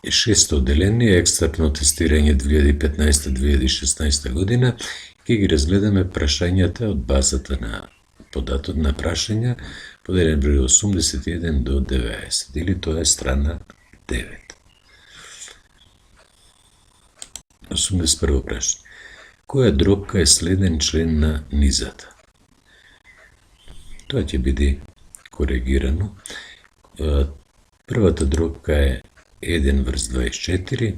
Шесто одделение, екстерно тестирање 2015-2016 година, ќе ги разгледаме прашањата од базата на податот на прашања, поделен број 81 до 90, или тоа е страна 9. 81 прашање. Која дробка е следен член на низата? Тоа ќе биде коригирано. Првата дробка е 1 врз 24,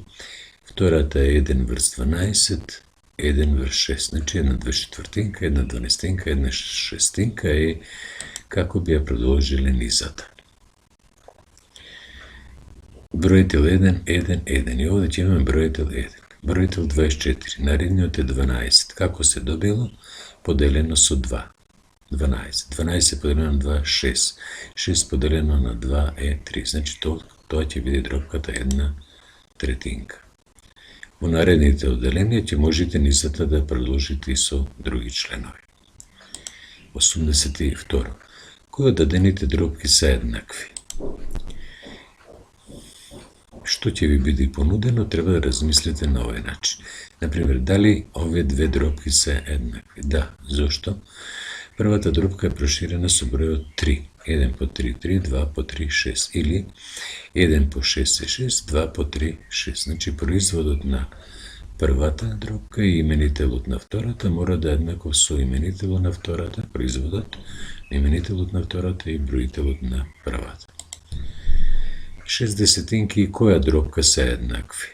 втората е 1 врз 12, 1 врз 6, значи 1 24, 1 12, 1 6 е како би ја продолжиле низата. Бројител 1, 1, 1, и овде ќе имаме бројител 1. Бројител 24, наредниот е 12, како се добило? Поделено со 2. 12. 12 поделено на 2, 6. 6 поделено на 2 е 3. Значи тоа ќе биде дробката 1/3. Во наредните одделенија ќе можете низата да продолжите и со други членови. 82. Кои од дадените дробки се еднакви? Што ќе ви биде понудено, треба да размислите на овој начин. Например, дали овие две дробки се еднакви? Да. Зошто? Првата дробка е проширена со бројот 3. 1 по 3, 3, 2 по 3, 6. Или 1 по 6 е 6, 2 по 3, 6. Значи, производот на првата дробка и именителот на втората мора да е еднаков со именителот на втората, производот, именителот на втората и бројителот на првата. 60 и која дробка се еднакви?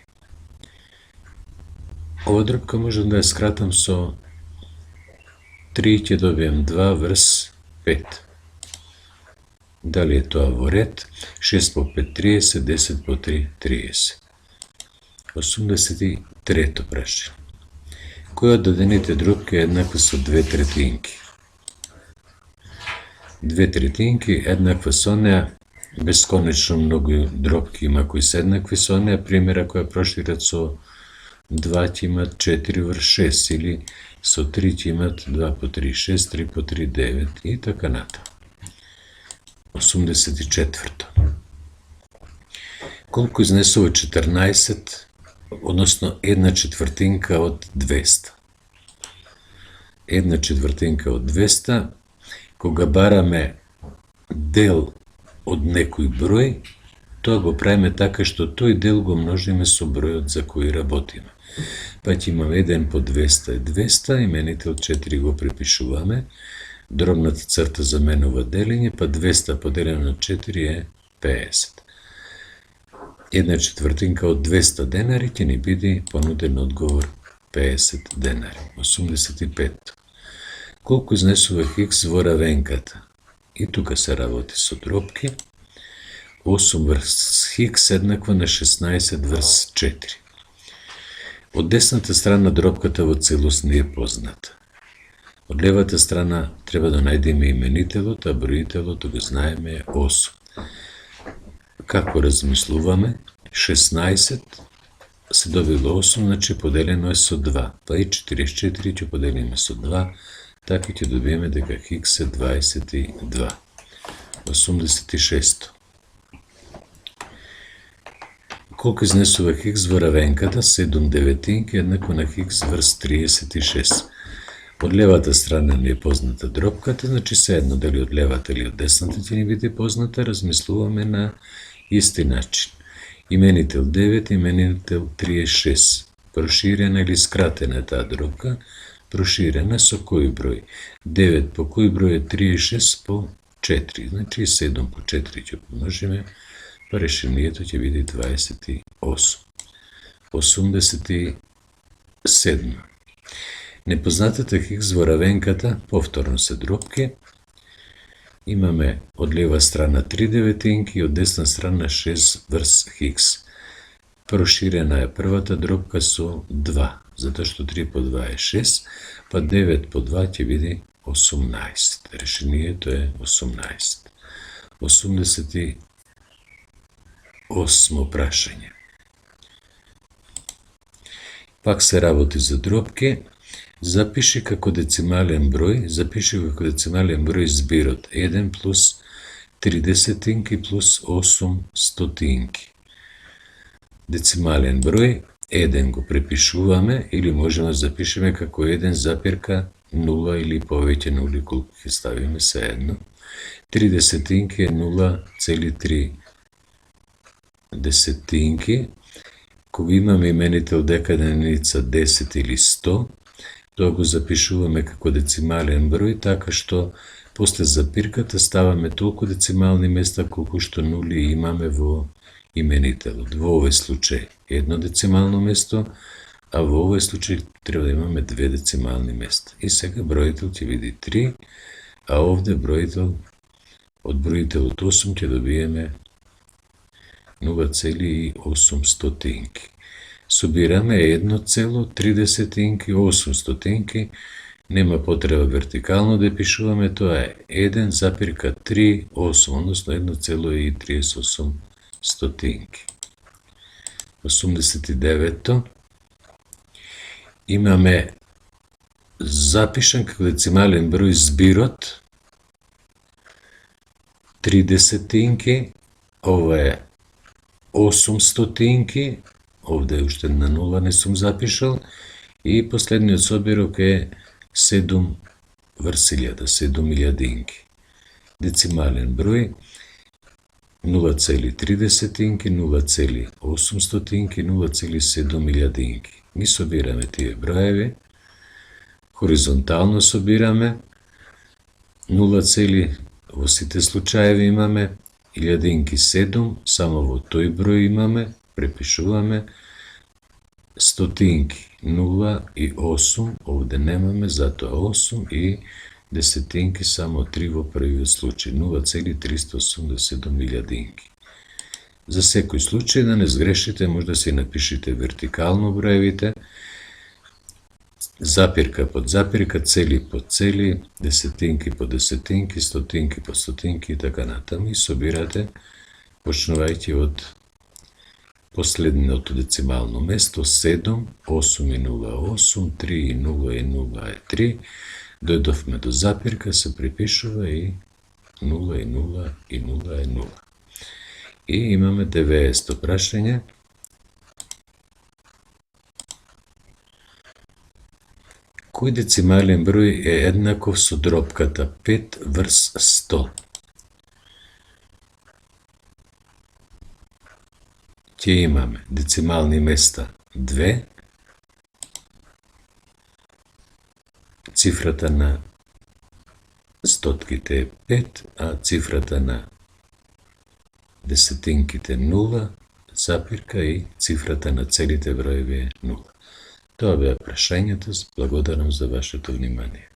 Ова дробка можам да ја скратам со 3 ќе добием 2 врз 5. Дали е тоа во ред? 6 по 5 30, 10 по 3 30. 83 прашање. Која од дадените дробки е еднаква со 2/3? 2/3 еднаква со неа, бесконечно многу дробки има кои се еднакви со неа, примера која прошират со 2 ќе имат 4 врз 6, или со 3 ќе имат 2 по 3 6, 3 по 3 9 и така натаму. 84. Колку изнесува 14, односно 1/4 од 200? 1/4 од 200, кога бараме дел од некој број, тоа го правиме така што тој дел го множиме со бројот за кој работиме. Па ќе имаме 1 по 200 е 200, именител 4 го препишуваме, дробната црта заменува делење, па 200 поделено на 4 е 50. 1/4 од 200 денари ќе ни биде понуден одговор 50 денари. 85. Колку изнесува хикс во равенката? И тука се работи со дробки. 8 врз хикс еднаква на 16 врз 4. Од десната страна дробката во целост не е позната. Од левата страна треба да најдеме именителот, а бројителот го знаеме е 8. Како размислуваме? 16 се добило 8, значи поделено е со 2, па и 44 ќе поделиме со 2, така ќе добиеме дека хикс е 22. 86. Колку изнесува хикс во равенката? 7/9 еднакво на хикс врз 36. Од левата страна не е позната дробката, значи се едно дали од левата или од десната ќе ни биде позната, размислуваме на исти начин. Именител 9, именител 36. Проширена или скратена е таа дробка? Проширена со кој број? 9 по кој број е 36 по 4, значи 7 по 4 ќе помножиме, па решението ќе биде 28. 87. Непознатата хикс во равенката, повторно се дробки, имаме од лева страна 3/9 и од десна страна 6 врз хикс. Проширена е првата дробка со 2, затоа што 3 по 2 е 6, па 9 по 2 ќе биде 18. Решението е 18. 88 прашање. Пак се работи за дробки. Запиши како децимален број збирот 1 плюс 3 десетинки плюс 8 стотинки. децимален број, 1 го препишуваме или можеме да запишеме како 1,0 или повеќе нули, колку ќе ставиме се едно. 3 десетинки е 0,3 десетинки. Кога имаме именител дека единица 10 или 100, тоа го запишуваме како децимален број, така што после запирката ставаме толку децимални места колку што нули имаме во именителот. Во овој случај едно децимално место, а во овој случај треба да имаме 2 децимални места. И сега бројител ќе биде 3, а овде бројител од бројителот 8 ќе добиеме 0,8. Собираме 1,3 800. Нема потреба вертикално да пишуваме, тоа е 1,38, односно 1,38. 89-то имаме запишан како децимален број збирот 3 десетинки, ова е 800, овде уште на 0 не сум запишал, и последниот собирок е 7 врз 1000, 7 децимален број 0,3 десетинки, 0,800, 0,7 Ги собираме тие броеви, хоризонтално собираме, 0, во сите случаеви имаме, 7, само во тој број имаме, препишуваме, 100, 0 и 8, овде немаме, затоа 8 и десетинки само 3 во првиот случај, 0,387. За секој случај да не сгрешите, може да си напишите вертикално броевите, запирка под запирка, цели под цели, десетинки по десетинки, стотинки по стотинки и така натаму, и собирате, почнувајќи од последното децимално место, 7, 8 и 0, 8, 3 и 0 и 0 е 3, дојдовме до запирка, се припишува и 0 и 0 и 0 е 0. И имаме 90 прашање. Кој децимален број е еднаков со дробката 5 врз 100? Ќе имаме децимални места 2, цифрата на стотките е 5, а цифрата на десетинките 0, запирка, и цифрата на целите броеви е 0. Тоа беа прашањата. Благодарам за вашето внимание.